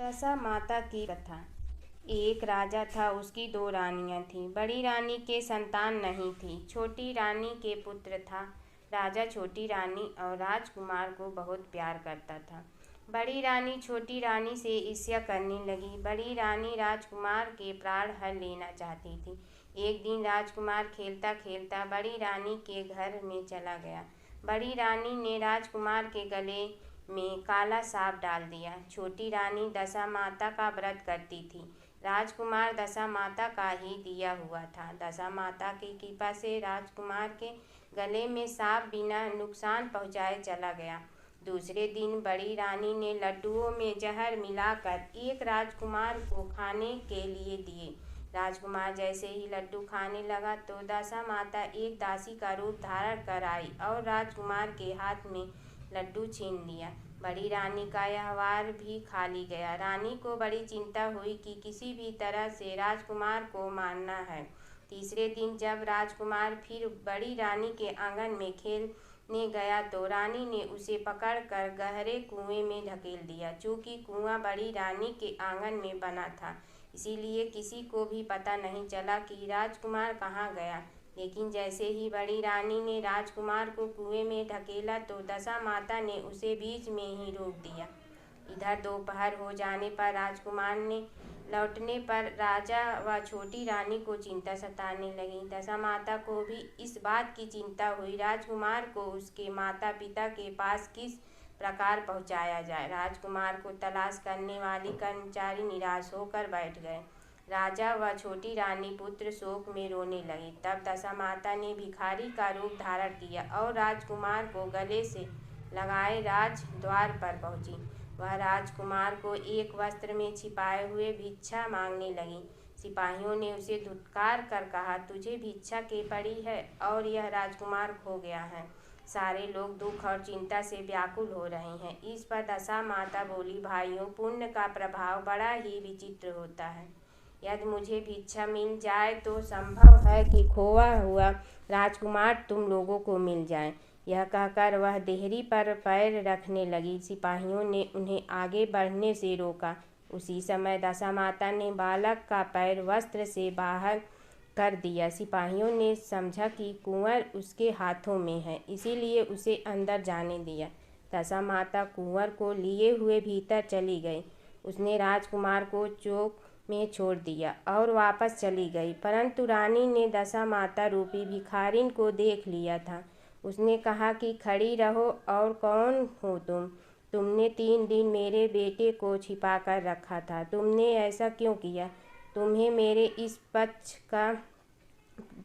दशा माता की कथा। एक राजा था, उसकी दो रानियां थीं। बड़ी रानी के संतान नहीं थी, छोटी रानी के पुत्र था। राजा छोटी रानी और राजकुमार को बहुत प्यार करता था। बड़ी रानी छोटी रानी से ईर्ष्या करने लगी। बड़ी रानी राजकुमार के प्राण हर लेना चाहती थी। एक दिन राजकुमार खेलता खेलता बड़ी रानी के घर में चला गया। बड़ी रानी ने राजकुमार के गले में काला सांप डाल दिया। छोटी रानी दशा माता का व्रत करती थी। राजकुमार दशा माता का ही दिया हुआ था। दशा माता की कृपा से राजकुमार के गले में सांप बिना नुकसान पहुंचाए चला गया। दूसरे दिन बड़ी रानी ने लड्डुओं में जहर मिलाकर एक राजकुमार को खाने के लिए दिए। राजकुमार जैसे ही लड्डू खाने लगा तो दशा माता एक दासी का रूप धारण कर आई और राजकुमार के हाथ में लड्डू छीन लिया। बड़ी रानी का यह वार भी खाली गया। रानी को बड़ी चिंता हुई कि किसी भी तरह से राजकुमार को मारना है। तीसरे दिन जब राजकुमार फिर बड़ी रानी के आंगन में खेलने गया तो रानी ने उसे पकड़कर गहरे कुएं में ढकेल दिया। चूंकि कुआं बड़ी रानी के आंगन में बना था, इसीलिए किसी को भी पता नहीं चला कि राजकुमार कहाँ गया। लेकिन जैसे ही बड़ी रानी ने राजकुमार को कुएं में ढकेला तो दशा माता ने उसे बीच में ही रोक दिया। इधर दोपहर हो जाने पर राजकुमार ने लौटने पर राजा व छोटी रानी को चिंता सताने लगी। दशा माता को भी इस बात की चिंता हुई राजकुमार को उसके माता पिता के पास किस प्रकार पहुंचाया जाए। राजकुमार को तलाश करने वाली कर्मचारी निराश होकर बैठ गए। राजा व छोटी रानी पुत्र शोक में रोने लगे। तब दशा माता ने भिखारी का रूप धारण किया और राजकुमार को गले से लगाए राज द्वार पर पहुंची। वह राजकुमार को एक वस्त्र में छिपाए हुए भिक्षा मांगने लगी। सिपाहियों ने उसे धुतकार कर कहा, तुझे भिक्षा के पड़ी है और यह राजकुमार खो गया है। सारे लोग दुख और चिंता से व्याकुल हो रहे हैं। इस पर दशा माता बोली, भाइयों, पुण्य का प्रभाव बड़ा ही विचित्र होता है। यदि मुझे भिक्षा मिल जाए तो संभव है कि खोया हुआ राजकुमार तुम लोगों को मिल जाए। यह कहकर वह देहरी पर पैर रखने लगी। सिपाहियों ने उन्हें आगे बढ़ने से रोका। उसी समय दशा माता ने बालक का पैर वस्त्र से बाहर कर दिया। सिपाहियों ने समझा कि कुंवर उसके हाथों में है, इसीलिए उसे अंदर जाने दिया। दशा माता कुंवर को लिए हुए भीतर चली गई। उसने राजकुमार को चौक में छोड़ दिया और वापस चली गई। परंतु रानी ने दशा माता रूपी भिखारिन को देख लिया था। उसने कहा कि खड़ी रहो और कौन हो तुमने 3 दिन मेरे बेटे को छिपा कर रखा था, तुमने ऐसा क्यों किया? तुम्हें मेरे इस पक्ष का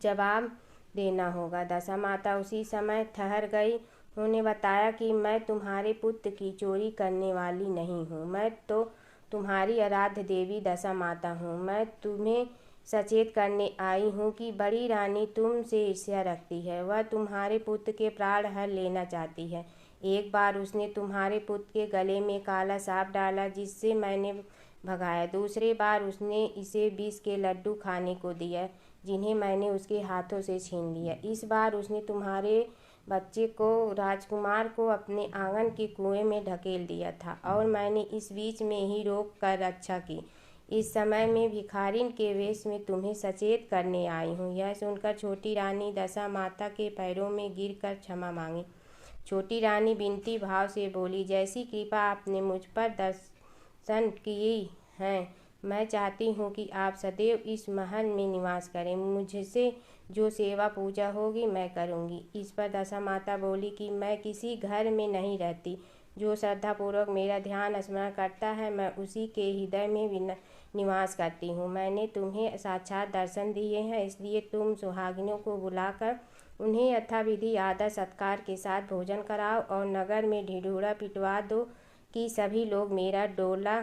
जवाब देना होगा। दशा माता उसी समय ठहर गई। उन्होंने बताया कि मैं तुम्हारे पुत्र की चोरी करने वाली नहीं हूँ, मैं तो तुम्हारी आराध्य देवी दशा माता हूँ। मैं तुम्हें सचेत करने आई हूँ कि बड़ी रानी तुमसे ईर्ष्या रखती है। वह तुम्हारे पुत्र के प्राण हर लेना चाहती है। एक बार उसने तुम्हारे पुत्र के गले में काला सांप डाला, जिससे मैंने भगाया। दूसरी बार उसने इसे विष के लड्डू खाने को दिया, जिन्हें मैंने उसके हाथों से छीन लिया। इस बार उसने तुम्हारे बच्चे को, राजकुमार को, अपने आंगन के कुएं में ढकेल दिया था और मैंने इस बीच में ही रोक कर रक्षा की। इस समय मैं भिखारिन के वेश में तुम्हें सचेत करने आई हूँ। यह सुनकर छोटी रानी दशा माता के पैरों में गिरकर क्षमा मांगी। छोटी रानी विनती भाव से बोली, जैसी कृपा आपने मुझ पर दर्शन की है, मैं चाहती हूँ कि आप सदैव इस महल में निवास करें। मुझसे जो सेवा पूजा होगी मैं करूँगी। इस पर दशा माता बोली कि मैं किसी घर में नहीं रहती। जो श्रद्धापूर्वक मेरा ध्यान स्मरण करता है, मैं उसी के हृदय में निवास करती हूँ। मैंने तुम्हें साक्षात दर्शन दिए हैं, इसलिए तुम सुहागिनों को बुलाकर उन्हें यथाविधि आदर सत्कार के साथ भोजन कराओ और नगर में ढिढोरा पिटवा दो कि सभी लोग मेरा डोला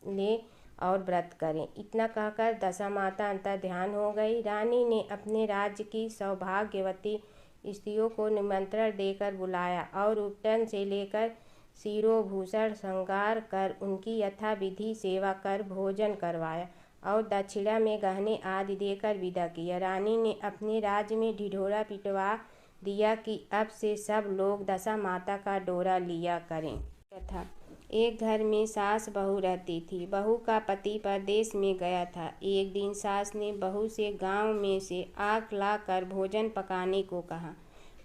ले और व्रत करें। इतना कहकर दशा माता अंतर ध्यान हो गई। रानी ने अपने राज्य की सौभाग्यवती स्त्रियों को निमंत्रण देकर बुलाया और उपटन से लेकर शिरोभूषण श्रृंगार कर उनकी यथाविधि सेवा कर भोजन करवाया और दक्षिणा में गहने आदि देकर विदा किया। रानी ने अपने राज्य में ढिढोरा पिटवा दिया कि अब से सब लोग दशा माता का डोरा लिया करें। कथा। एक घर में सास बहू रहती थी। बहू का पति परदेश में गया था। एक दिन सास ने बहू से गांव में से आग लाकर भोजन पकाने को कहा।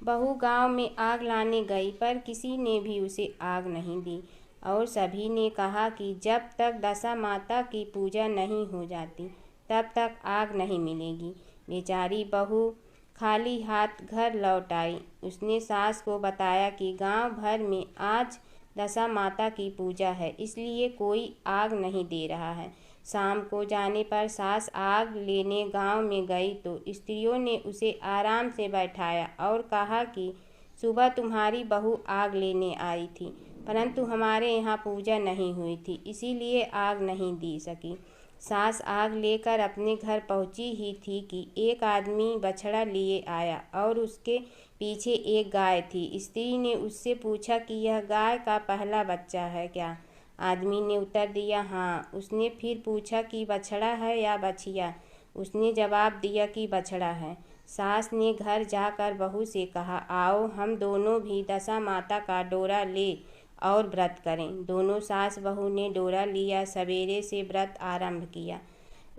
बहू गांव में आग लाने गई, पर किसी ने भी उसे आग नहीं दी और सभी ने कहा कि जब तक दशा माता की पूजा नहीं हो जाती तब तक आग नहीं मिलेगी। बेचारी बहू खाली हाथ घर लौट आई। उसने सास को बताया कि गांव भर में आज दशा माता की पूजा है, इसलिए कोई आग नहीं दे रहा है। शाम को जाने पर सास आग लेने गांव में गई तो स्त्रियों ने उसे आराम से बैठाया और कहा कि सुबह तुम्हारी बहू आग लेने आई थी, परंतु हमारे यहाँ पूजा नहीं हुई थी, इसीलिए आग नहीं दी सकी। सास आग लेकर अपने घर पहुंची ही थी कि एक आदमी बछड़ा लिए आया और उसके पीछे एक गाय थी। स्त्री ने उससे पूछा कि यह गाय का पहला बच्चा है क्या? आदमी ने उत्तर दिया, हाँ। उसने फिर पूछा कि बछड़ा है या बछिया? उसने जवाब दिया कि बछड़ा है। सास ने घर जाकर बहू से कहा, आओ हम दोनों भी दशा माता का डोरा ले और व्रत करें। दोनों सास बहू ने डोरा लिया। सवेरे से व्रत आरंभ किया।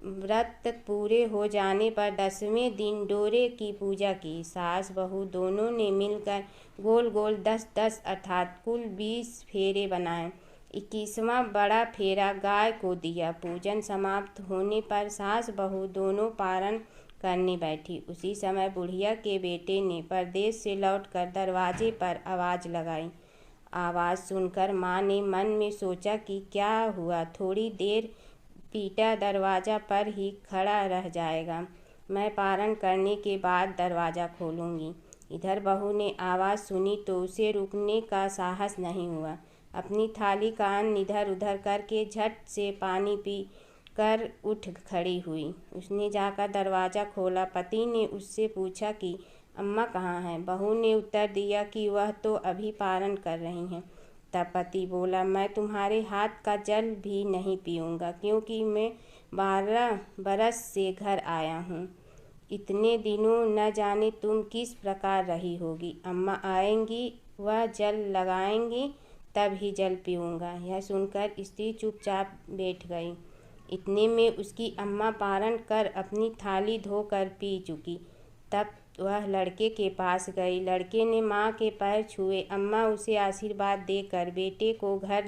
व्रत पूरे हो जाने पर 10वें दिन डोरे की पूजा की। सास बहू दोनों ने मिलकर गोल गोल 10-10 अर्थात कुल 20 फेरे बनाए। 21वां बड़ा फेरा गाय को दिया। पूजन समाप्त होने पर सास बहू दोनों पारण करने बैठी। उसी समय बुढ़िया के बेटे ने परदेश से लौटकर दरवाजे पर आवाज़ लगाई। आवाज़ सुनकर माँ ने मन में सोचा कि क्या हुआ, थोड़ी देर पीटा दरवाज़ा पर ही खड़ा रह जाएगा। मैं पारण करने के बाद दरवाज़ा खोलूँगी। इधर बहू ने आवाज़ सुनी तो उसे रुकने का साहस नहीं हुआ। अपनी थाली का अन्न इधर उधर करके झट से पानी पी कर उठ खड़ी हुई। उसने जाकर दरवाज़ा खोला। पति ने उससे पूछा कि अम्मा कहाँ हैं? बहू ने उत्तर दिया कि वह तो अभी पारण कर रही हैं। तब पति बोला, मैं तुम्हारे हाथ का जल भी नहीं पीऊँगा, क्योंकि मैं 12 बरस से घर आया हूँ। इतने दिनों न जाने तुम किस प्रकार रही होगी। अम्मा आएंगी, वह जल लगाएंगी, तब ही जल पीऊँगा। यह सुनकर स्त्री चुपचाप बैठ गई। इतने में उसकी अम्मा पारण कर अपनी थाली धोकर पी चुकी। तब वह लड़के के पास गई। लड़के ने माँ के पैर छुए। अम्मा उसे आशीर्वाद देकर बेटे को घर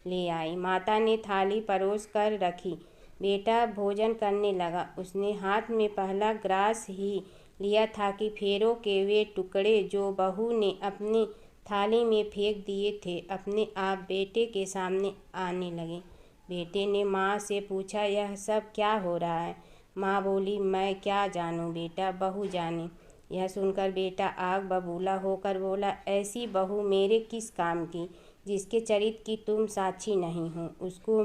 ले आई। माता ने थाली परोस कर रखी। बेटा भोजन करने लगा। उसने हाथ में पहला ग्रास ही लिया था कि फेरों के वे टुकड़े जो बहू ने अपनी थाली में फेंक दिए थे अपने आप बेटे के सामने आने लगे। बेटे ने माँ से पूछा, यह सब क्या हो रहा है? माँ बोली, मैं क्या जानूँ बेटा, बहू जाने। यह सुनकर बेटा आग बबूला होकर बोला, ऐसी बहू मेरे किस काम की, जिसके चरित्र की तुम साक्षी नहीं हो। उसको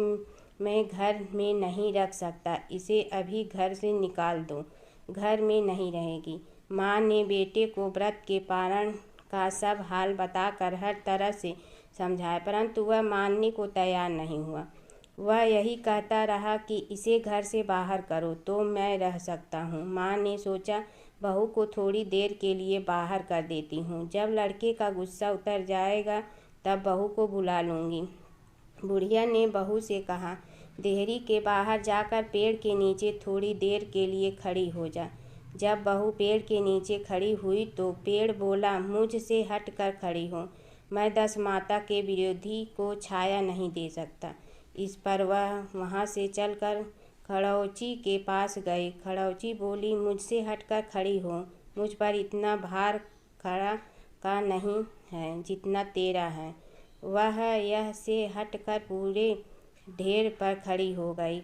मैं घर में नहीं रख सकता। इसे अभी घर से निकाल दो, घर में नहीं रहेगी। माँ ने बेटे को व्रत के पारण का सब हाल बताकर हर तरह से समझाया, परंतु वह मानने को तैयार नहीं हुआ। वह यही कहता रहा कि इसे घर से बाहर करो तो मैं रह सकता हूँ। माँ ने सोचा, बहू को थोड़ी देर के लिए बाहर कर देती हूँ, जब लड़के का गुस्सा उतर जाएगा तब बहू को बुला लूँगी। बुढ़िया ने बहू से कहा, देहरी के बाहर जाकर पेड़ के नीचे थोड़ी देर के लिए खड़ी हो जा। जब बहू पेड़ के नीचे खड़ी हुई तो पेड़ बोला, मुझसे हट कर खड़ी हो, मैं 10 माता के विरोधी को छाया नहीं दे सकता। इस पर वह वहाँ से चलकर खड़ौची के पास गई। खड़ौची बोली, मुझसे हटकर खड़ी हो, मुझ पर इतना भार खड़ा का नहीं है जितना तेरा है। वह यह से हटकर पूरे ढेर पर खड़ी हो गई।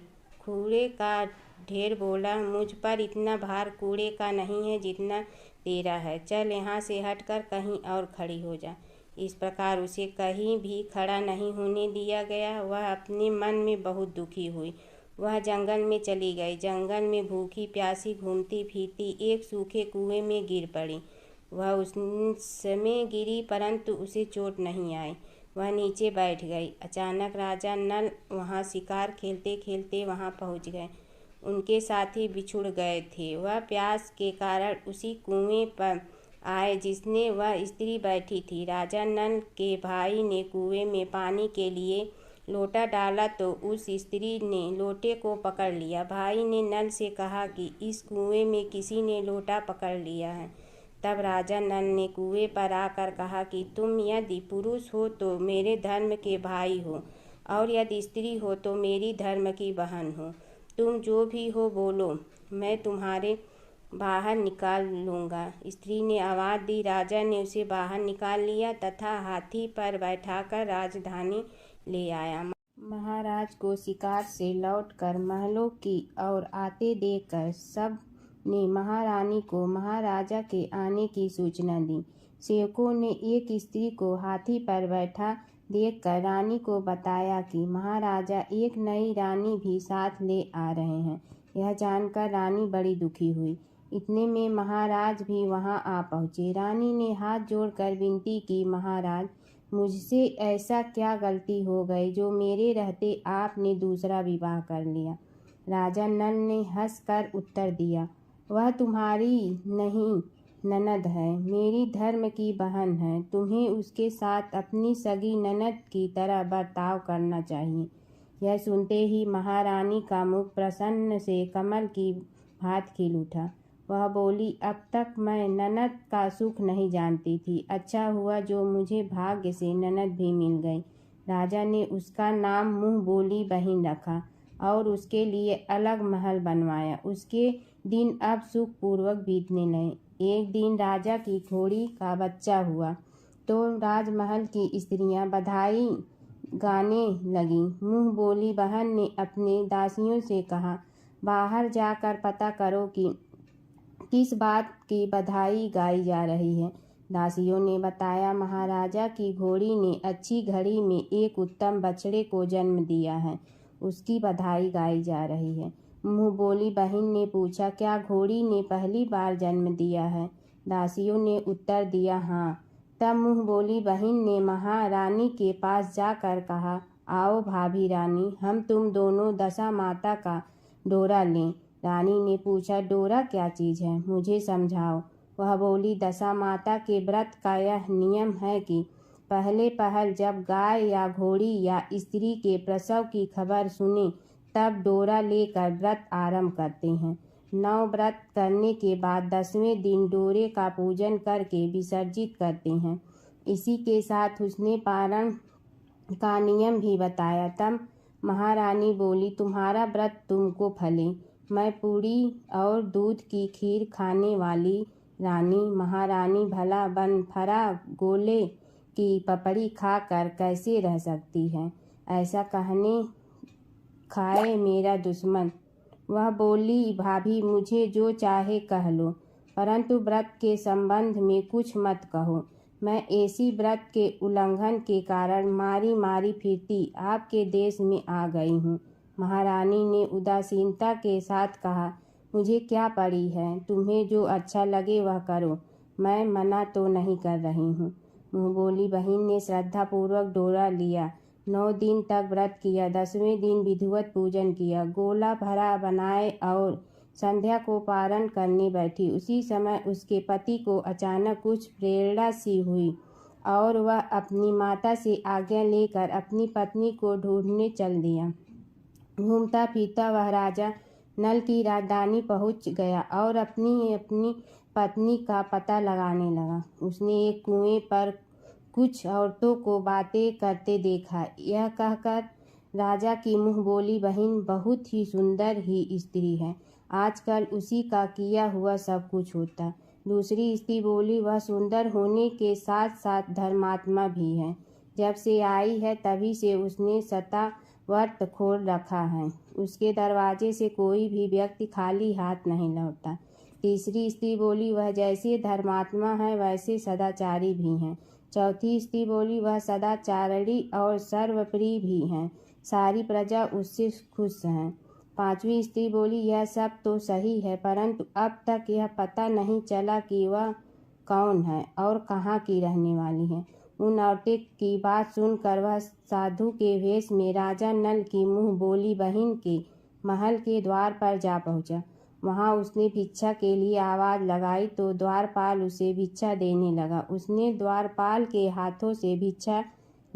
कूड़े का ढेर बोला, मुझ पर इतना भार कूड़े का नहीं है जितना तेरा है, चल यहाँ से हटकर कहीं और खड़ी हो जा। इस प्रकार उसे कहीं भी खड़ा नहीं होने दिया गया। वह अपने मन में बहुत दुखी हुई। वह जंगल में चली गई। जंगल में भूखी प्यासी घूमती फिरती एक सूखे कुएं में गिर पड़ी। वह उसमें गिरी, परंतु उसे चोट नहीं आई। वह नीचे बैठ गई। अचानक राजा नल वहाँ शिकार खेलते खेलते वहाँ पहुँच गए। उनके साथी बिछुड़ गए थे। वह प्यास के कारण उसी कुएं पर आए जिसने वह स्त्री बैठी थी। राजा नल के भाई ने कुएं में पानी के लिए लोटा डाला तो उस स्त्री ने लोटे को पकड़ लिया। भाई ने नल से कहा कि इस कुएं में किसी ने लोटा पकड़ लिया है। तब राजा नल ने कुएं पर आकर कहा कि तुम यदि पुरुष हो तो मेरे धर्म के भाई हो, और यदि स्त्री हो तो मेरी धर्म की बहन हो। तुम जो भी हो बोलो, मैं तुम्हारे बाहर निकाल लूँगा। स्त्री ने आवाज़ दी। राजा ने उसे बाहर निकाल लिया तथा हाथी पर बैठाकर राजधानी ले आया। महाराज को शिकार से लौटकर महलों की ओर आते देखकर सब ने महारानी को महाराजा के आने की सूचना दी। सेवकों ने एक स्त्री को हाथी पर बैठा देखकर रानी को बताया कि महाराजा एक नई रानी भी साथ ले आ रहे हैं। यह जानकर रानी बड़ी दुखी हुई। इतने में महाराज भी वहां आ पहुँचे। रानी ने हाथ जोड़कर विनती की, महाराज, मुझसे ऐसा क्या गलती हो गई जो मेरे रहते आपने दूसरा विवाह कर लिया। राजा नल ने हंसकर उत्तर दिया, वह तुम्हारी नहीं ननद है, मेरी धर्म की बहन है। तुम्हें उसके साथ अपनी सगी ननद की तरह बर्ताव करना चाहिए। यह सुनते ही महारानी का मुख प्रसन्न से कमल की भांति खिल उठा। वह बोली, अब तक मैं ननद का सुख नहीं जानती थी। अच्छा हुआ जो मुझे भाग्य से ननद भी मिल गई। राजा ने उसका नाम मुँह बोली बहन रखा और उसके लिए अलग महल बनवाया। उसके दिन अब सुखपूर्वक बीतने लगे। एक दिन राजा की घोड़ी का बच्चा हुआ तो राजमहल की स्त्रियां बधाई गाने लगीं। मुँह बोली बहन ने अपने दासियों से कहा, बाहर जाकर पता करो कि किस बात की बधाई गाई जा रही है। दासियों ने बताया, महाराजा की घोड़ी ने अच्छी घड़ी में एक उत्तम बछड़े को जन्म दिया है, उसकी बधाई गाई जा रही है। मुँह बोली बहन ने पूछा, क्या घोड़ी ने पहली बार जन्म दिया है? दासियों ने उत्तर दिया, हाँ। तब मुँह बोली बहन ने महारानी के पास जाकर कहा, आओ भाभी रानी, हम तुम दोनों दशा माता का डोरा लें। रानी ने पूछा, डोरा क्या चीज़ है, मुझे समझाओ। वह बोली, दशा माता के व्रत का यह नियम है कि पहले पहल जब गाय या घोड़ी या स्त्री के प्रसव की खबर सुने तब डोरा लेकर व्रत आरंभ करते हैं। 9 व्रत करने के बाद 10वें दिन डोरे का पूजन करके विसर्जित करते हैं। इसी के साथ उसने पारण का नियम भी बताया। तब महारानी बोली, तुम्हारा व्रत तुमको फले। मैं पूरी और दूध की खीर खाने वाली रानी महारानी भला बनफरा गोले की पपड़ी खाकर कैसे रह सकती है? ऐसा कहने खाए मेरा दुश्मन। वह बोली, भाभी मुझे जो चाहे कह लो, परंतु व्रत के संबंध में कुछ मत कहो। मैं ऐसी व्रत के उल्लंघन के कारण मारी मारी फिरती आपके देश में आ गई हूँ। महारानी ने उदासीनता के साथ कहा, मुझे क्या पड़ी है, तुम्हें जो अच्छा लगे वह करो, मैं मना तो नहीं कर रही हूँ। मुँह बोली बहन ने श्रद्धापूर्वक डोरा लिया। 9 दिन तक व्रत किया। 10वें दिन विधिवत पूजन किया, गोला भरा बनाए और संध्या को पारण करने बैठी। उसी समय उसके पति को अचानक कुछ प्रेरणा सी हुई और वह अपनी माता से आज्ञा लेकर अपनी पत्नी को ढूंढने चल दिया। घूमता फिरता वह राजा नल की राजधानी पहुंच गया और अपनी पत्नी का पता लगाने लगा। उसने एक कुएं पर कुछ औरतों को बातें करते देखा। यह कहकर राजा की मुँह बोली बहन बहुत ही सुंदर ही स्त्री है, आजकल उसी का किया हुआ सब कुछ होता। दूसरी स्त्री बोली, वह सुंदर होने के साथ साथ धर्मात्मा भी है। जब से आई है तभी से उसने व्रत खोल रखा है, उसके दरवाजे से कोई भी व्यक्ति खाली हाथ नहीं लौटता। तीसरी स्त्री बोली, वह जैसे धर्मात्मा है वैसे सदाचारी भी हैं। चौथी स्त्री बोली, वह सदाचारी और सर्वप्रिय भी हैं, सारी प्रजा उससे खुश है। 5वीं स्त्री बोली, यह सब तो सही है, परंतु अब तक यह पता नहीं चला कि वह कौन है और कहाँ की रहने वाली है। उन औरतें की बात सुनकर वह साधु के वेश में राजा नल की मुँह बोली बहन के महल के द्वार पर जा पहुँचा। वहाँ उसने भिक्षा के लिए आवाज़ लगाई तो द्वारपाल उसे भिक्षा देने लगा। उसने द्वारपाल के हाथों से भिक्षा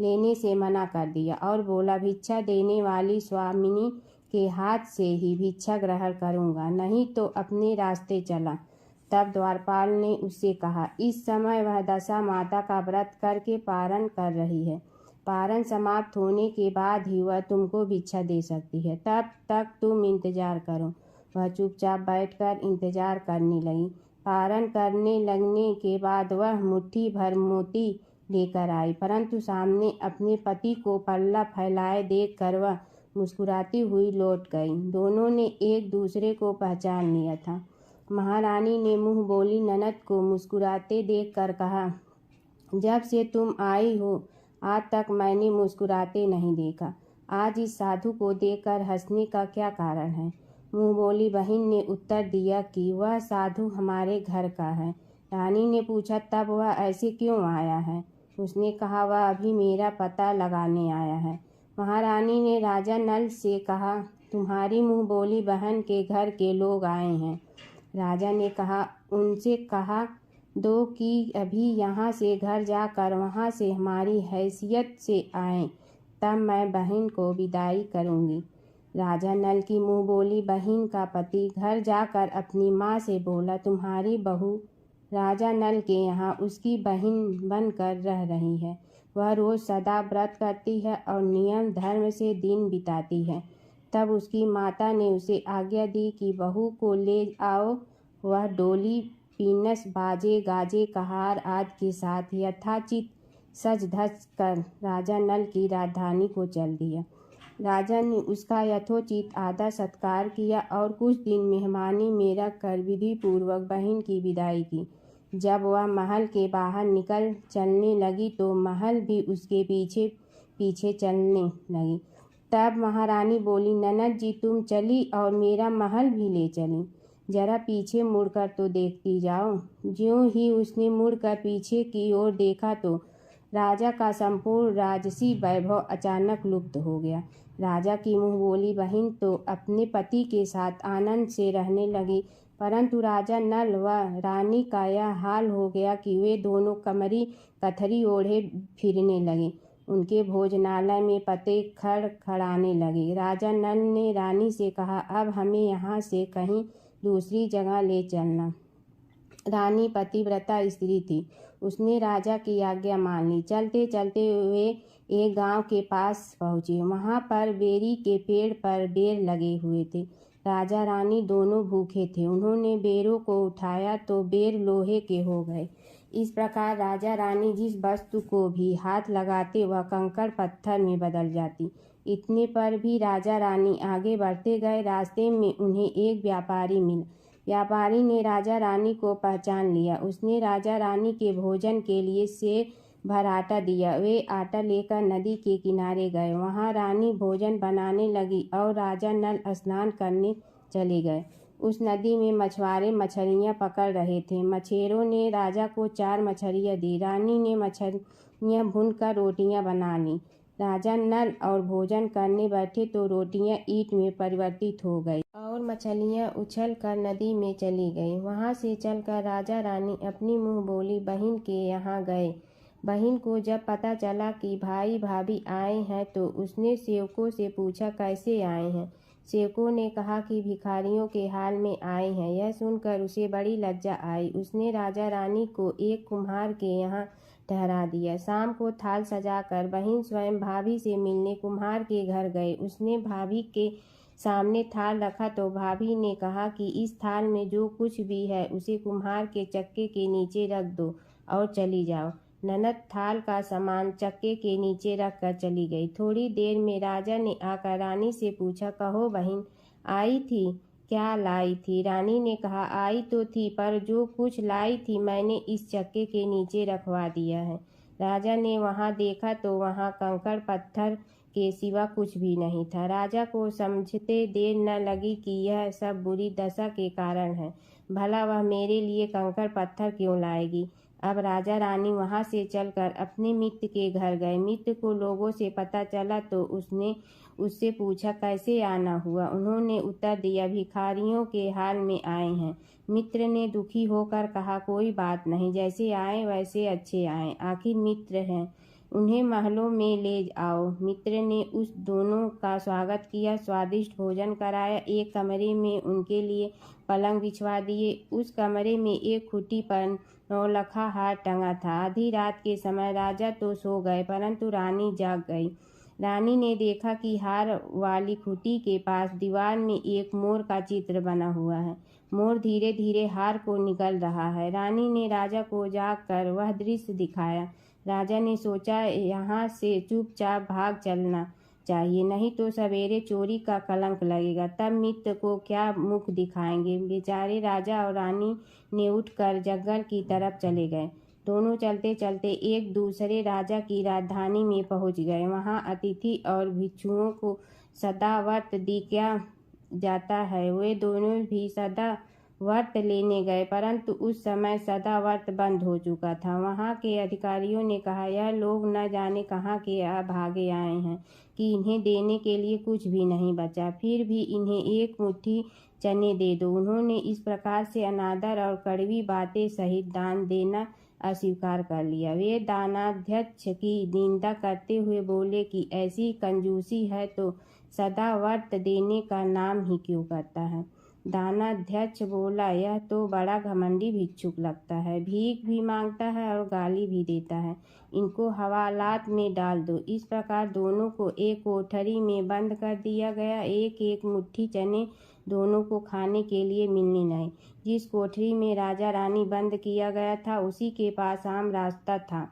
लेने से मना कर दिया और बोला, भिक्षा देने वाली स्वामिनी के हाथ से ही भिक्षा ग्रहण करूँगा, नहीं तो अपने रास्ते चला। तब द्वारपाल ने उससे कहा, इस समय वह दशा माता का व्रत करके पारण कर रही है। पारण समाप्त होने के बाद ही वह तुमको भिक्षा दे सकती है, तब तक तुम इंतजार करो। वह चुपचाप बैठकर इंतजार करने लगी। पारण करने लगने के बाद वह मुट्ठी भर मोती लेकर आई, परंतु सामने अपने पति को पल्ला फैलाए देखकर वह मुस्कुराती हुई लौट गई। दोनों ने एक दूसरे को पहचान लिया था। महारानी ने मुँह बोली ननद को मुस्कुराते देखकर कहा, जब से तुम आई हो आज तक मैंने मुस्कुराते नहीं देखा। आज इस साधु को देखकर हंसने का क्या कारण है? मुँह बोली बहन ने उत्तर दिया कि वह साधु हमारे घर का है। रानी ने पूछा, तब वह ऐसे क्यों आया है? उसने कहा, वह अभी मेरा पता लगाने आया है। महारानी ने राजा नल से कहा, तुम्हारी मुँह बोली बहन के घर के लोग आए हैं। राजा ने कहा, उनसे कहा दो कि अभी यहाँ से घर जाकर वहाँ से हमारी हैसियत से आए, तब मैं बहन को विदाई करूँगी। राजा नल की मुँह बोली बहन का पति घर जाकर अपनी माँ से बोला, तुम्हारी बहू राजा नल के यहाँ उसकी बहन बनकर रह रही है। वह रोज़ सदा व्रत करती है और नियम धर्म से दिन बिताती है। तब उसकी माता ने उसे आज्ञा दी कि बहू को ले आओ। वह डोली पीनस बाजे गाजे कहार आदि के साथ यथाचित सज धज कर राजा नल की राजधानी को चल दिया। राजा ने उसका यथोचित आदर सत्कार किया और कुछ दिन मेहमानी में रखकर विधि पूर्वक बहन की विदाई की। जब वह महल के बाहर निकल चलने लगी तो महल भी उसके पीछे पीछे चलने लगी। तब महारानी बोली, ननद जी तुम चली और मेरा महल भी ले चली, जरा पीछे मुड़कर तो देखती जाओ। ज्यों ही उसने मुड़कर पीछे की ओर देखा तो राजा का संपूर्ण राजसी वैभव अचानक लुप्त हो गया। राजा की मुँह बोली बहन तो अपने पति के साथ आनंद से रहने लगी, परंतु राजा नल व रानी का यह हाल हो गया कि वे दोनों कमरी कथरी ओढ़े फिरने लगे। उनके भोजनालय में पते खड़खड़ाने लगे। राजा नल ने रानी से कहा, अब हमें यहाँ से कहीं दूसरी जगह ले चलना। रानी पतिव्रता स्त्री थी, उसने राजा की आज्ञा मान ली। चलते चलते वे एक गांव के पास पहुँचे। वहाँ पर बेरी के पेड़ पर बेर लगे हुए थे। राजा रानी दोनों भूखे थे। उन्होंने बेरों को उठाया तो बेर लोहे के हो गए। इस प्रकार राजा रानी जिस वस्तु को भी हाथ लगाते वह कंकड़ पत्थर में बदल जाती। इतने पर भी राजा रानी आगे बढ़ते गए। रास्ते में उन्हें एक व्यापारी मिला। व्यापारी ने राजा रानी को पहचान लिया। उसने राजा रानी के भोजन के लिए सेर भर आटा दिया। वे आटा लेकर नदी के किनारे गए। वहाँ रानी भोजन बनाने लगी और राजा नल स्नान करने चले गए। उस नदी में मछुआरे मछलियाँ पकड़ रहे थे। मछेरों ने राजा को 4 मछलियाँ दी। रानी ने मछलियाँ भूनकर रोटियाँ बना लीं। राजा नल और भोजन करने बैठे तो रोटियाँ ईंट में परिवर्तित हो गई और मछलियाँ उछल कर नदी में चली गई। वहाँ से चलकर राजा रानी अपनी मुँह बोली बहन के यहाँ गए। बहन को जब पता चला कि भाई भाभी आए हैं तो उसने सेवकों से पूछा, कैसे आए हैं? सेवकों ने कहा कि भिखारियों के हाल में आए हैं। यह सुनकर उसे बड़ी लज्जा आई। उसने राजा रानी को एक कुम्हार के यहाँ ठहरा दिया। शाम को थाल सजाकर बहन स्वयं भाभी से मिलने कुम्हार के घर गए। उसने भाभी के सामने थाल रखा तो भाभी ने कहा कि इस थाल में जो कुछ भी है उसे कुम्हार के चक्के के नीचे रख दो और चली जाओ। ननद थाल का सामान चक्के के नीचे रख कर चली गई। थोड़ी देर में राजा ने आकर रानी से पूछा, कहो बहन आई थी, क्या लाई थी? रानी ने कहा, आई तो थी पर जो कुछ लाई थी मैंने इस चक्के के नीचे रखवा दिया है। राजा ने वहाँ देखा तो वहाँ कंकड़ पत्थर के सिवा कुछ भी नहीं था। राजा को समझते देर न लगी कि यह सब बुरी दशा के कारण है। भला वह मेरे लिए कंकड़ पत्थर क्यों लाएगी? अब राजा रानी वहाँ से चलकर अपने मित्र के घर गए। मित्र को लोगों से पता चला तो उसने उससे पूछा, कैसे आना हुआ? उन्होंने उत्तर दिया, भिखारियों के हाल में आए हैं। मित्र ने दुखी होकर कहा, कोई बात नहीं, जैसे आए वैसे अच्छे आए, आखिर मित्र हैं। उन्हें महलों में ले आओ। मित्र ने उस दोनों का स्वागत किया, स्वादिष्ट भोजन कराया, एक कमरे में उनके लिए पलंग बिछवा दिए। उस कमरे में एक खुट्टी पर नौलखा हार टंगा था। आधी रात के समय राजा तो सो गए, परंतु रानी जाग गई। रानी ने देखा कि हार वाली खुट्टी के पास दीवार में एक मोर का चित्र बना हुआ है। मोर धीरे धीरे हार को निगल रहा है। रानी ने राजा को जाग कर वह दृश्य दिखाया। राजा ने सोचा, यहाँ से चुपचाप भाग चलना चाहिए, नहीं तो सवेरे चोरी का कलंक लगेगा। तब मित्र को क्या मुख दिखाएंगे। बेचारे राजा और रानी ने उठकर जंगल की तरफ चले गए। दोनों चलते चलते एक दूसरे राजा की राजधानी में पहुंच गए। वहां अतिथि और भिक्षुओं को सदाव्रत दिया जाता है। वे दोनों भी सदा व्रत लेने गए, परंतु उस समय सदाव्रत बंद हो चुका था। वहां के अधिकारियों ने कहा, यह लोग न जाने कहाँ के भागे आए हैं कि इन्हें देने के लिए कुछ भी नहीं बचा, फिर भी इन्हें एक मुट्ठी चने दे दो। उन्होंने इस प्रकार से अनादर और कड़वी बातें सहित दान देना अस्वीकार कर लिया। वे दानाध्यक्ष की निंदा करते हुए बोले कि ऐसी कंजूसी है तो सदा व्रत देने का नाम ही क्यों करता है। दानाध्यक्ष बोला, यह तो बड़ा घमंडी भिक्षुक लगता है, भीख भी मांगता है और गाली भी देता है। इनको हवालात में डाल दो। इस प्रकार दोनों को एक कोठरी में बंद कर दिया गया। एक एक मुट्ठी चने दोनों को खाने के लिए मिलने नहीं। जिस कोठरी में राजा रानी बंद किया गया था, उसी के पास आम रास्ता था।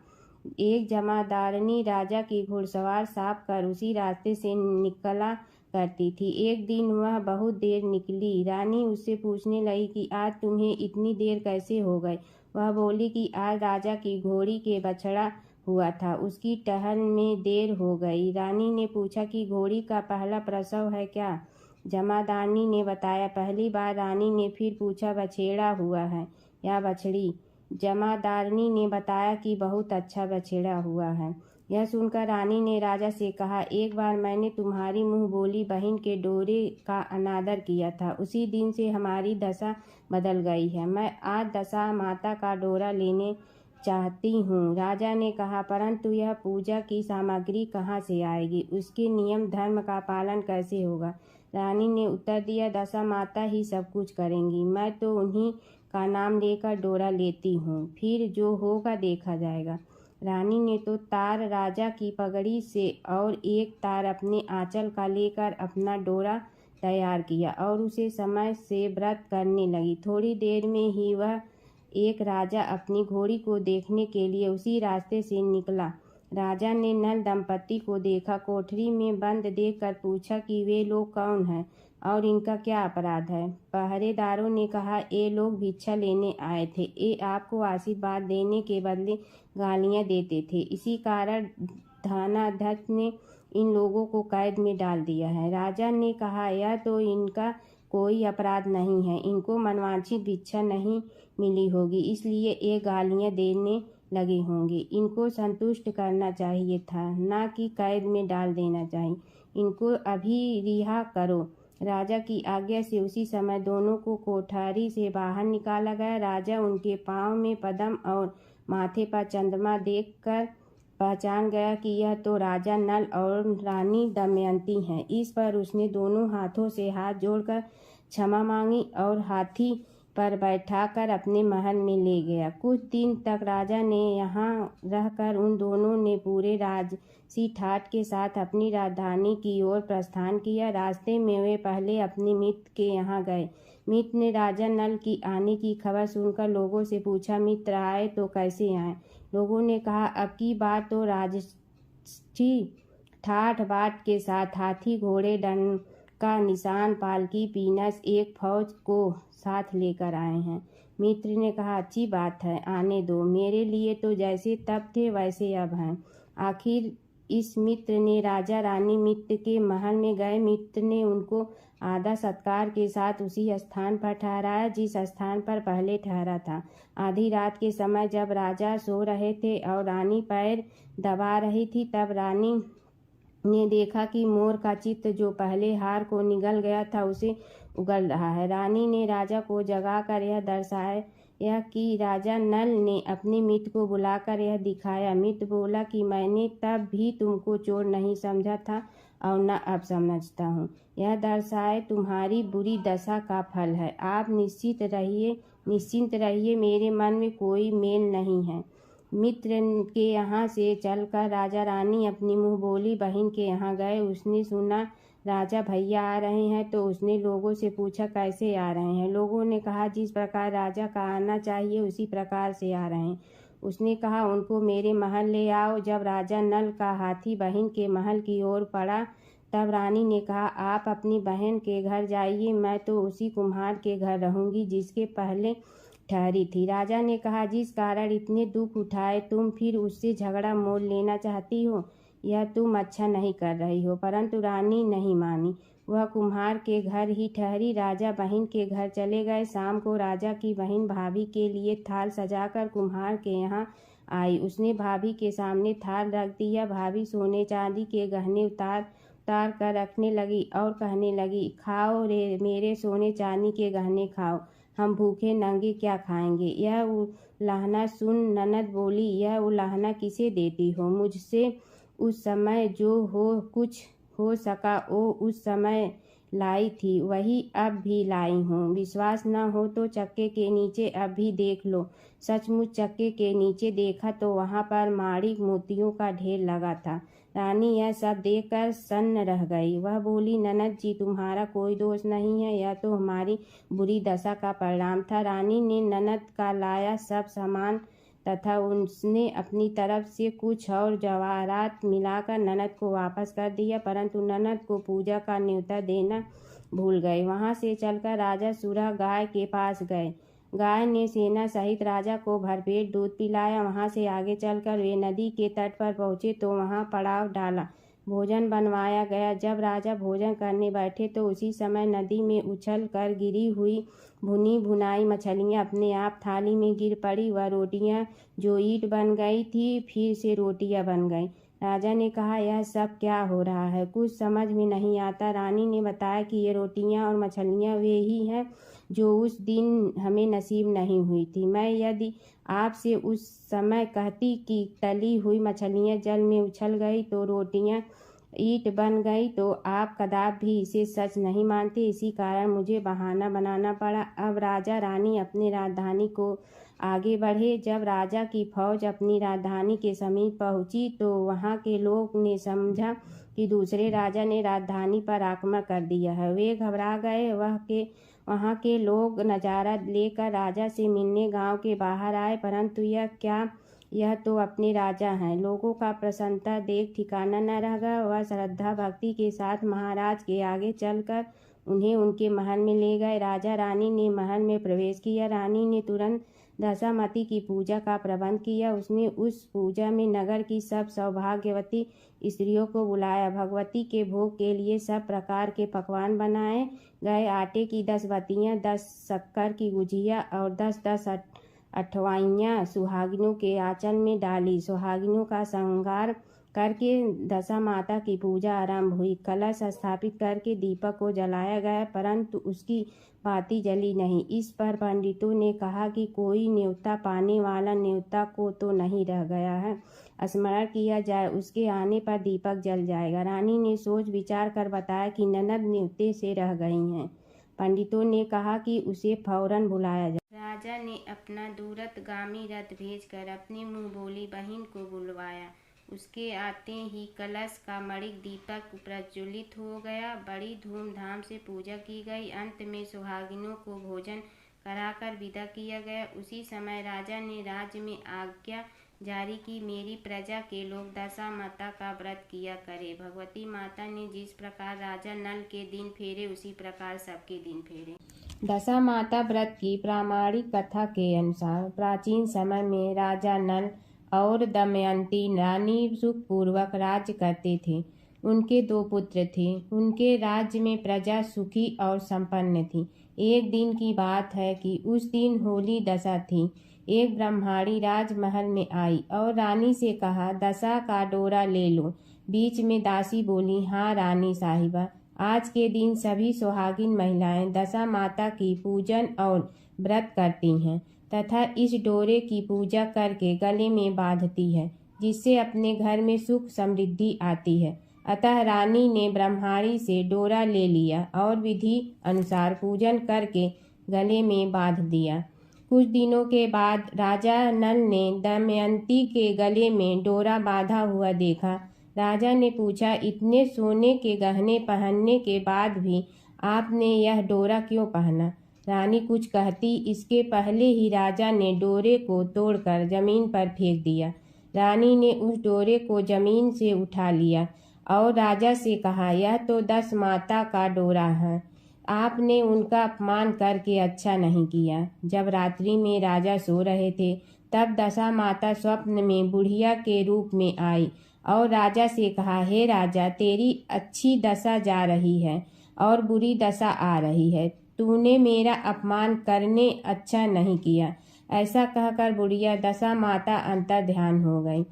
एक जमादारनी राजा की घुड़सवार साफ कर उसी रास्ते से निकला करती थी। एक दिन वह बहुत देर निकली। रानी उससे पूछने लगी कि आज तुम्हें इतनी देर कैसे हो गई। वह बोली कि आज राजा की घोड़ी के बछड़ा हुआ था, उसकी टहल में देर हो गई। रानी ने पूछा कि घोड़ी का पहला प्रसव है क्या। जमादारनी ने बताया। पहली बार रानी ने फिर पूछा, बछेड़ा हुआ है या बछड़ी। जमादारनी ने बताया कि बहुत अच्छा बछेड़ा हुआ है। यह सुनकर रानी ने राजा से कहा, एक बार मैंने तुम्हारी मुँह बोली बहन के डोरे का अनादर किया था, उसी दिन से हमारी दशा बदल गई है। मैं आज दशा माता का डोरा लेने चाहती हूँ। राजा ने कहा, परंतु यह पूजा की सामग्री कहाँ से आएगी, उसके नियम धर्म का पालन कैसे होगा। रानी ने उत्तर दिया, दशा माता ही सब कुछ करेंगी, मैं तो उन्हीं का नाम लेकर डोरा लेती हूँ, फिर जो होगा देखा जाएगा। रानी ने तो तार राजा की पगड़ी से और एक तार अपने आंचल का लेकर अपना डोरा तैयार किया और उसे समय से व्रत करने लगी। थोड़ी देर में ही वह एक राजा अपनी घोड़ी को देखने के लिए उसी रास्ते से निकला। राजा ने नल दंपति को देखा। कोठरी में बंद देखकर पूछा कि वे लोग कौन हैं और इनका क्या अपराध है। पहरेदारों ने कहा, ये लोग भिक्षा लेने आए थे, ये आपको आशीर्वाद देने के बदले गालियां देते थे, इसी कारण थानाध्यक्ष ने इन लोगों को कैद में डाल दिया है। राजा ने कहा, यह तो इनका कोई अपराध नहीं है, इनको मनवांछित भिक्षा नहीं मिली होगी, इसलिए ये गालियां देने लगे होंगे। इनको संतुष्ट करना चाहिए था, ना कि कैद में डाल देना चाहिए। इनको अभी रिहा करो। राजा की आज्ञा से उसी समय दोनों को कोठारी से बाहर निकाला गया। राजा उनके पाँव में पद्म और माथे पर चंद्रमा देखकर पहचान गया कि यह तो राजा नल और रानी दमयंती हैं। इस पर उसने दोनों हाथों से हाथ जोड़कर क्षमा मांगी और हाथी पर बैठाकर अपने महल में ले गया। कुछ दिन तक राजा ने यहाँ रहकर उन दोनों ने पूरे राजसी ठाट के साथ अपनी राजधानी की ओर प्रस्थान किया। रास्ते में वे पहले अपने मित्र के यहाँ गए। मित्र ने राजा नल की आने की खबर सुनकर लोगों से पूछा, मित्र आए तो कैसे आए। लोगों ने कहा, अब की बार तो राजसी ठाठ बाट के साथ हाथी घोड़े दंड का निशान पालकी पीनस एक फौज को साथ लेकर आए हैं। मित्र ने कहा, अच्छी बात है, आने दो, मेरे लिए तो जैसे तब थे वैसे अब हैं। आखिर इस मित्र ने राजा रानी मित्र के महल में गए। मित्र ने उनको आधा सत्कार के साथ उसी स्थान पर ठहराया जिस स्थान पर पहले ठहरा था। आधी रात के समय जब राजा सो रहे थे और रानी पैर दबा रही थी, तब रानी ने देखा कि मोर का चित्र जो पहले हार को निगल गया था उसे उगल रहा है। रानी ने राजा को जगाकर यह दर्शाया यह कि राजा नल ने अपने मित्र को बुलाकर यह दिखाया। मित्र बोला कि मैंने तब भी तुमको चोर नहीं समझा था और न अब समझता हूँ। यह दर्शाए तुम्हारी बुरी दशा का फल है। आप निश्चिंत रहिए, मेरे मन में कोई मेल नहीं है। मित्र के यहाँ से चलकर राजा रानी अपनी मुँह बोली बहन के यहाँ गए। उसने सुना राजा भैया आ रहे हैं तो उसने लोगों से पूछा कैसे आ रहे हैं। लोगों ने कहा जिस प्रकार राजा का आना चाहिए उसी प्रकार से आ रहे हैं। उसने कहा उनको मेरे महल ले आओ। जब राजा नल का हाथी बहन के महल की ओर पड़ा तब रानी ने कहा आप अपनी बहन के घर जाइए, मैं तो उसी कुम्हार के घर रहूंगी जिसके पहले ठहरी थी। राजा ने कहा जिस कारण इतने दुख उठाए तुम फिर उससे झगड़ा मोल लेना चाहती हो, यह तुम अच्छा नहीं कर रही हो। परंतु रानी नहीं मानी, वह कुम्हार के घर ही ठहरी। राजा बहन के घर चले गए। शाम को राजा की बहन भाभी के लिए थाल सजाकर कुम्हार के यहाँ आई। उसने भाभी के सामने थाल रख दिया। भाभी सोने चांदी के गहने उतार कर रखने लगी और कहने लगी खाओ रे मेरे सोने चांदी के गहने खाओ, हम भूखे नंगे क्या खाएंगे। यह उलाहना सुन ननद बोली यह उलाहना किसे देती हो। मुझसे उस समय जो कुछ हो सका वो उस समय लाई थी, वही अब भी लाई हूँ। विश्वास न हो तो चक्के के नीचे अब भी देख लो। सचमुच चक्के के नीचे देखा तो वहाँ पर माणिक मोतियों का ढेर लगा था। रानी यह सब देखकर सन्न रह गई। वह बोली ननद जी तुम्हारा कोई दोष नहीं है, यह तो हमारी बुरी दशा का परिणाम था। रानी ने ननद का लाया सब सामान तथा उसने अपनी तरफ से कुछ और जवाहरात मिलाकर ननद को वापस कर दिया, परंतु ननद को पूजा का न्योता देना भूल गए। वहां से चलकर राजा सुरह गाय के पास गए। गाय ने सेना सहित राजा को भरपेट दूध पिलाया। वहां से आगे चलकर वे नदी के तट पर पहुंचे तो वहां पड़ाव डाला। भोजन बनवाया गया। जब राजा भोजन करने बैठे तो उसी समय नदी में उछल कर गिरी हुई भुनी भुनाई मछलियां अपने आप थाली में गिर पड़ी। वह रोटियां जो ईंट बन गई थी फिर से रोटियां बन गई। राजा ने कहा यह सब क्या हो रहा है, कुछ समझ में नहीं आता। रानी ने बताया कि ये रोटियां और मछलियां वे ही हैं जो उस दिन हमें नसीब नहीं हुई थी। मैं यदि आपसे उस समय कहती कि तली हुई मछलियां जल में उछल गई तो रोटियां ईंट बन गई तो आप कदापि भी इसे सच नहीं मानते। इसी कारण मुझे बहाना बनाना पड़ा। अब राजा रानी अपनी राजधानी को आगे बढ़े। जब राजा की फौज अपनी राजधानी के समीप पहुंची तो वहां के लोग ने समझा कि दूसरे राजा ने राजधानी पर आक्रमण कर दिया है। वे घबरा गए। वहाँ के लोग नज़ारा लेकर राजा से मिलने गांव के बाहर आए, परंतु यह तो अपने राजा हैं। लोगों का प्रसन्नता देख ठिकाना न रह गया। वह श्रद्धा भक्ति के साथ महाराज के आगे चलकर उन्हें उनके महल में ले गए। राजा रानी ने महल में प्रवेश किया। रानी ने तुरंत दशामाता की पूजा का प्रबंध किया। उसने उस पूजा में नगर की सब सौभाग्यवती स्त्रियों को बुलाया। भगवती के भोग के लिए सब प्रकार के पकवान बनाए गए। आटे की 10 बतियाँ, 10 शक्कर की गुजिया और 10 अठवाइयाँ सुहागिनों के आंचल में डाली। सुहागिनों का श्रृंगार करके दशा माता की पूजा आरंभ हुई। कलश स्थापित करके दीपक को जलाया गया, परंतु उसकी बाती जली नहीं। इस पर पंडितों ने कहा कि कोई न्योता पाने वाला न्योता को तो नहीं रह गया है, स्मरण किया जाए, उसके आने पर दीपक जल जाएगा। रानी ने सोच विचार कर बताया कि ननद न्योते से रह गई हैं। पंडितों ने कहा कि उसे फौरन बुलाया जाए। राजा ने अपना दूरगामी रथ भेजकर अपनी मुँह बोली बहन को बुलवाया। उसके आते ही कलश का मणिक दीपक प्रज्वलित हो गया। बड़ी धूमधाम से पूजा की गई। अंत में सुहागिनों को भोजन कराकर विदा किया गया। उसी समय राजा ने राज्य में आज्ञा जारी की मेरी प्रजा के लोग दशा माता का व्रत किया करे। भगवती माता ने जिस प्रकार राजा नल के दिन फेरे उसी प्रकार सबके दिन फेरे। दशा माता व्रत की प्रामाणिक कथा के अनुसार प्राचीन समय में राजा नल और दमयंती रानी सुखपूर्वक राज्य करते थे। उनके 2 पुत्र थे। उनके राज्य में प्रजा सुखी और संपन्न थी। एक दिन की बात है कि उस दिन होली दशा थी। एक ब्राह्मणी राजमहल में आई और रानी से कहा दशा का डोरा ले लो। बीच में दासी बोली हाँ रानी साहिबा, आज के दिन सभी सुहागिन महिलाएं दशा माता की पूजन और व्रत करती हैं। तथा इस डोरे की पूजा करके गले में बांधती है, जिससे अपने घर में सुख समृद्धि आती है। अतः रानी ने ब्रह्माणी से डोरा ले लिया और विधि अनुसार पूजन करके गले में बांध दिया। कुछ दिनों के बाद राजा नल ने दमयंती के गले में डोरा बांधा हुआ देखा। राजा ने पूछा, इतने सोने के गहने पहनने के बाद भी आपने यह डोरा क्यों पहना? रानी कुछ कहती इसके पहले ही राजा ने डोरे को तोड़कर जमीन पर फेंक दिया। रानी ने उस डोरे को जमीन से उठा लिया और राजा से कहा, यह तो 10 माता का डोरा है, आपने उनका अपमान करके अच्छा नहीं किया। जब रात्रि में राजा सो रहे थे तब दशा माता स्वप्न में बुढ़िया के रूप में आई और राजा से कहा, हे राजा, तेरी अच्छी दशा जा रही है और बुरी दशा आ रही है, तूने मेरा अपमान करने अच्छा नहीं किया। ऐसा कहकर बुढ़िया दशा माता अंतर ध्यान हो गई।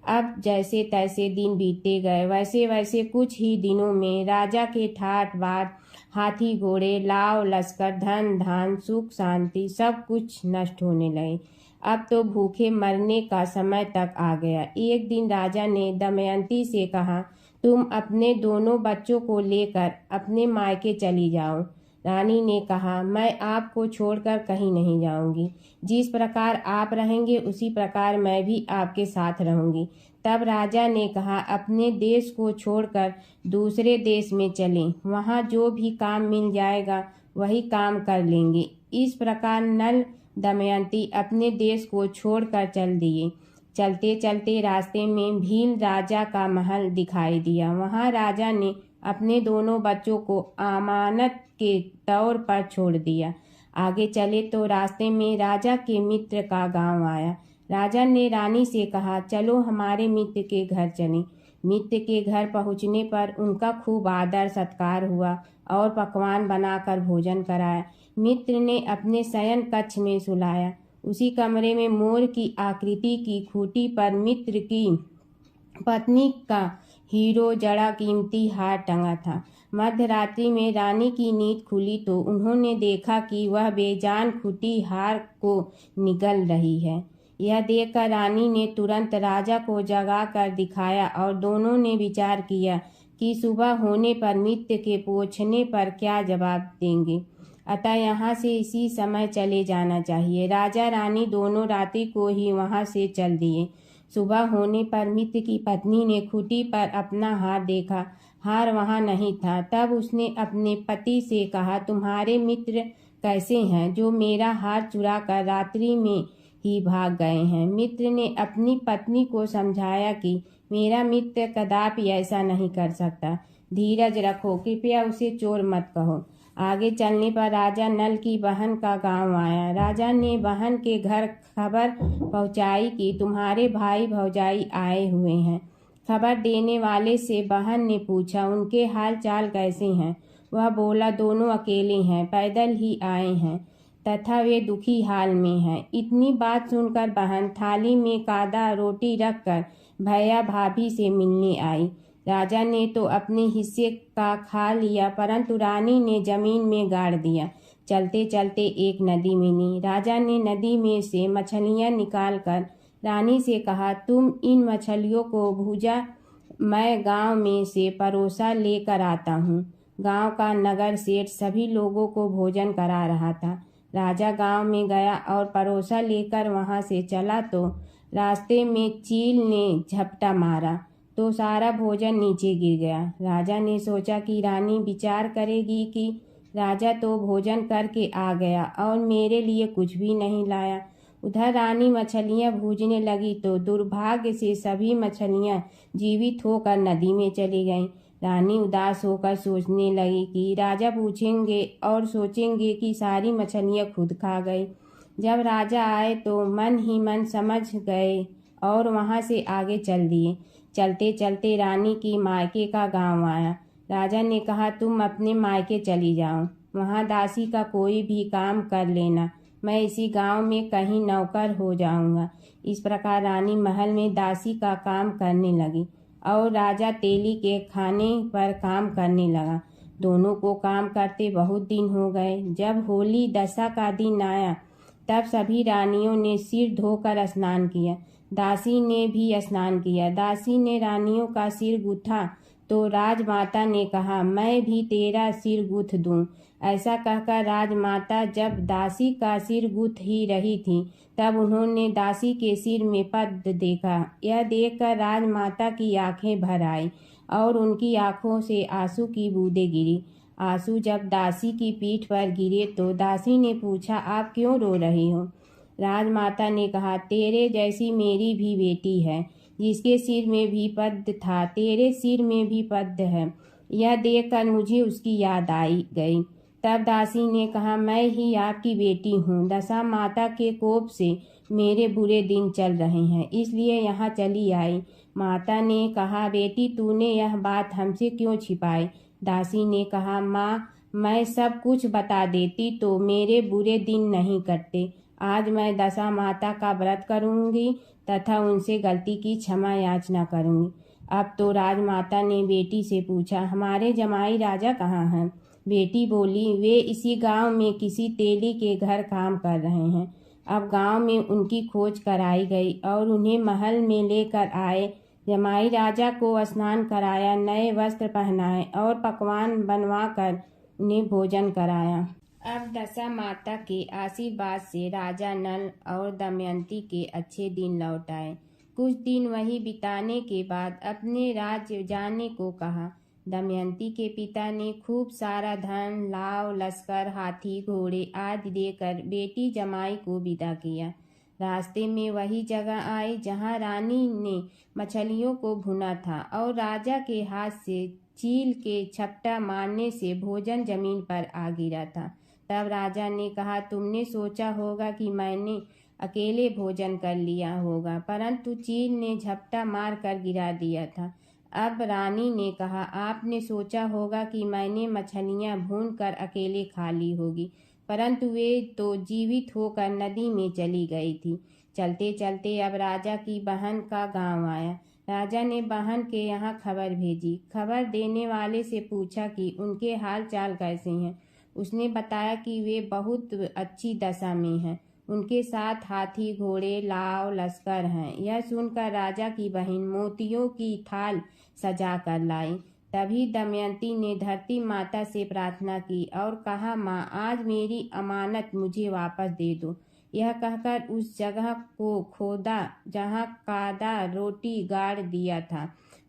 अब जैसे तैसे दिन बीतते गए, वैसे वैसे कुछ ही दिनों में राजा के ठाट बाट, हाथी घोड़े, लाव लश्कर, धन धान, सुख शांति सब कुछ नष्ट होने लगे। अब तो भूखे मरने का समय तक आ गया। एक दिन राजा ने दमयंती से कहा, तुम अपने दोनों बच्चों को लेकर अपने मायके चली जाओ। रानी ने कहा, मैं आपको छोड़कर कहीं नहीं जाऊंगी। जिस प्रकार आप रहेंगे उसी प्रकार मैं भी आपके साथ रहूंगी। तब राजा ने कहा, अपने देश को छोड़कर दूसरे देश में चलें, वहाँ जो भी काम मिल जाएगा वही काम कर लेंगे। इस प्रकार नल दमयंती अपने देश को छोड़कर चल दिए। चलते चलते रास्ते में भील राजा का महल दिखाई दिया। वहाँ राजा ने अपने दोनों बच्चों को अमानत के तौर पर छोड़ दिया। आगे चले तो रास्ते में राजा के मित्र का गांव आया। राजा ने रानी से कहा, चलो हमारे मित्र के घर चलें। मित्र के घर पहुंचने पर उनका खूब आदर सत्कार हुआ और पकवान बनाकर भोजन कराया। मित्र ने अपने शयन कक्ष में सुलाया। उसी कमरे में मोर की आकृति की खूंटी पर मित्र की पत्नी का हीरो जड़ा कीमती हार टंगा था। मध्य रात्रि में रानी की नींद खुली तो उन्होंने देखा कि वह बेजान खूंटी हार को निगल रही है। यह देखकर रानी ने तुरंत राजा को जगा कर दिखाया और दोनों ने विचार किया कि सुबह होने पर मित्र के पूछने पर क्या जवाब देंगे। अतः यहाँ से इसी समय चले जाना चाहिए। राजा रानी दोनों रात्रि को ही वहाँ से चल दिए। सुबह होने पर मित्र की पत्नी ने खूंटी पर अपना हार देखा। हार वहाँ नहीं था। तब उसने अपने पति से कहा, तुम्हारे मित्र कैसे हैं जो मेरा हार चुरा कर रात्रि में ही भाग गए हैं? मित्र ने अपनी पत्नी को समझाया कि मेरा मित्र कदापि ऐसा नहीं कर सकता, धीरज रखो, कृपया उसे चोर मत कहो। आगे चलने पर राजा नल की बहन का गांव आया। राजा ने बहन के घर खबर पहुंचाई कि तुम्हारे भाई भौजाई आए हुए हैं। खबर देने वाले से बहन ने पूछा, उनके हाल चाल कैसे हैं? वह बोला, दोनों अकेले हैं, पैदल ही आए हैं तथा वे दुखी हाल में हैं। इतनी बात सुनकर बहन थाली में कादा रोटी रखकर भैया भाभी से मिलने आई। राजा ने तो अपने हिस्से का खा लिया, परंतु रानी ने जमीन में गाड़ दिया। चलते चलते एक नदी मिली। राजा ने नदी में से मछलियां निकालकर रानी से कहा, तुम इन मछलियों को भूजा, मैं गांव में से परोसा लेकर आता हूँ। गांव का नगर सेठ सभी लोगों को भोजन करा रहा था। राजा गांव में गया और परोसा लेकर वहां से चला तो रास्ते में चील ने झपटा मारा तो सारा भोजन नीचे गिर गया। राजा ने सोचा कि रानी विचार करेगी कि राजा तो भोजन करके आ गया और मेरे लिए कुछ भी नहीं लाया। उधर रानी मछलियां भूजने लगी तो दुर्भाग्य से सभी मछलियां जीवित होकर नदी में चली गईं। रानी उदास होकर सोचने लगी कि राजा पूछेंगे और सोचेंगे कि सारी मछलियां खुद खा गई। जब राजा आए तो मन ही मन समझ गए और वहां से आगे चल दिए। चलते चलते रानी की मायके का गांव आया। राजा ने कहा, तुम अपने मायके चली जाओ, वहां दासी का कोई भी काम कर लेना, मैं इसी गांव में कहीं नौकर हो जाऊंगा। इस प्रकार रानी महल में दासी का काम करने लगी और राजा तेली के खाने पर काम करने लगा। दोनों को काम करते बहुत दिन हो गए। जब होली दशा का दिन आया तब सभी रानियों ने सिर धोकर स्नान किया। दासी ने भी स्नान किया। दासी ने रानियों का सिर गूथा तो राजमाता ने कहा, मैं भी तेरा सिर गूथ दूं। ऐसा कहकर राजमाता जब दासी का सिर गूथ ही रही थी तब उन्होंने दासी के सिर में पद्म देखा। यह देखकर राजमाता की आंखें भर आई और उनकी आंखों से आंसू की बूंदें गिरी। आंसू जब दासी की पीठ पर गिरे तो दासी ने पूछा, आप क्यों रो रही हो? राजमाता ने कहा, तेरे जैसी मेरी भी बेटी है जिसके सिर में भी पद्म था, तेरे सिर में भी पद्म है। यह देखकर मुझे उसकी याद आई गई। तब दासी ने कहा, मैं ही आपकी बेटी हूँ। दशा माता के कोप से मेरे बुरे दिन चल रहे हैं, इसलिए यहाँ चली आई। माता ने कहा, बेटी तूने यह बात हमसे क्यों छिपाई? दासी ने कहा, माँ मैं सब कुछ बता देती तो मेरे बुरे दिन नहीं कटते। आज मैं दशा माता का व्रत करूँगी तथा उनसे गलती की क्षमा याचना करूँगी। अब तो राजमाता ने बेटी से पूछा, हमारे जमाई राजा कहाँ हैं? बेटी बोली, वे इसी गांव में किसी तेली के घर काम कर रहे हैं। अब गांव में उनकी खोज कराई गई और उन्हें महल में लेकर आए। जमाई राजा को स्नान कराया, नए वस्त्र पहनाए और पकवान बनवाकर उन्हें भोजन कराया। अब दशा माता के आशीर्वाद से राजा नल और दमयंती के अच्छे दिन लौट आए। कुछ दिन वहीं बिताने के बाद अपने राज्य जाने को कहा। दमयंती के पिता ने खूब सारा धन, लाव, लश्कर, हाथी, घोड़े आदि देकर बेटी जमाई को विदा किया। रास्ते में वही जगह आई जहाँ रानी ने मछलियों को भुना था और राजा के हाथ से चील के झपटा मारने से भोजन जमीन पर आ गिरा था। तब राजा ने कहा, तुमने सोचा होगा कि मैंने अकेले भोजन कर लिया होगा, परंतु चील ने झपटा मार कर गिरा दिया था। अब रानी ने कहा, आपने सोचा होगा कि मैंने मछलियाँ भून कर अकेले खा ली होगी, परंतु वे तो जीवित होकर नदी में चली गई थी। चलते चलते अब राजा की बहन का गांव आया। राजा ने बहन के यहाँ खबर भेजी। खबर देने वाले से पूछा कि उनके हाल चाल कैसे हैं। उसने बताया कि वे बहुत अच्छी दशा में हैं। उनके साथ हाथी, घोड़े, लाव, लश्कर हैं। यह सुनकर राजा की बहन मोतियों की थाल सजा कर लाई। तभी दमयंती ने धरती माता से प्रार्थना की और कहा, माँ आज मेरी अमानत मुझे वापस दे दो। यह कहकर उस जगह को खोदा जहाँ कादा रोटी गाड़ दिया था।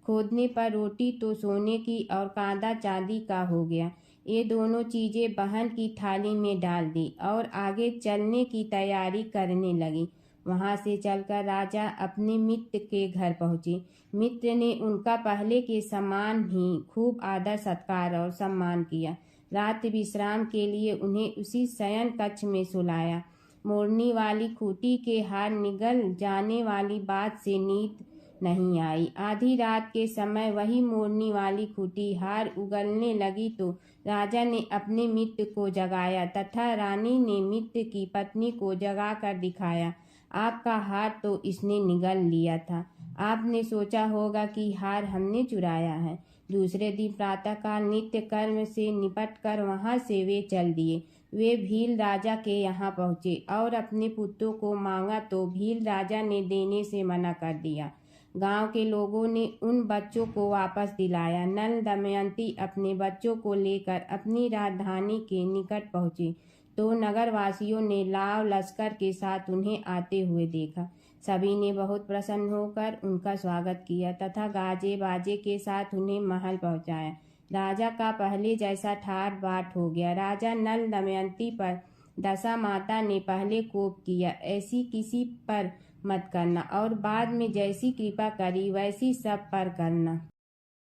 खोदने पर रोटी तो सोने की और कांदा चांदी का हो गया। ये दोनों चीजें बहन की थाली में डाल दी और आगे चलने की तैयारी करने लगी। वहां से चलकर राजा अपने मित्र के घर पहुंचे। मित्र ने उनका पहले के समान ही खूब आदर सत्कार और सम्मान किया। रात विश्राम के लिए उन्हें उसी शयन कक्ष में सुलाया। मोरनी वाली खूंटी के हार निगल जाने वाली बात से नींद नहीं आई। आधी रात के समय वही मोरनी वाली खूंटी हार उगलने लगी तो राजा ने अपने मित्र को जगाया तथा रानी ने मित्र की पत्नी को जगाकर दिखाया। आपका हार तो इसने निगल लिया था। आपने सोचा होगा कि हार हमने चुराया है। दूसरे दिन प्रातःकाल नित्य कर्म से निपट कर वहाँ से वे चल दिए। वे भील राजा के यहाँ पहुँचे और अपने पुत्रों को मांगा तो भील राजा ने देने से मना कर दिया। गांव के लोगों ने उन बच्चों को वापस दिलाया। नल दमयंती अपने बच्चों को लेकर अपनी राजधानी के निकट पहुँचे तो नगरवासियों ने लाव लश्कर के साथ उन्हें आते हुए देखा। सभी ने बहुत प्रसन्न होकर उनका स्वागत किया तथा गाजे बाजे के साथ उन्हें महल पहुंचाया। राजा का पहले जैसा ठाट बाट हो गया। राजा नल दमयंती पर दशा माता ने पहले कोप किया, ऐसी किसी पर मत करना, और बाद में जैसी कृपा करी वैसी सब पर करना।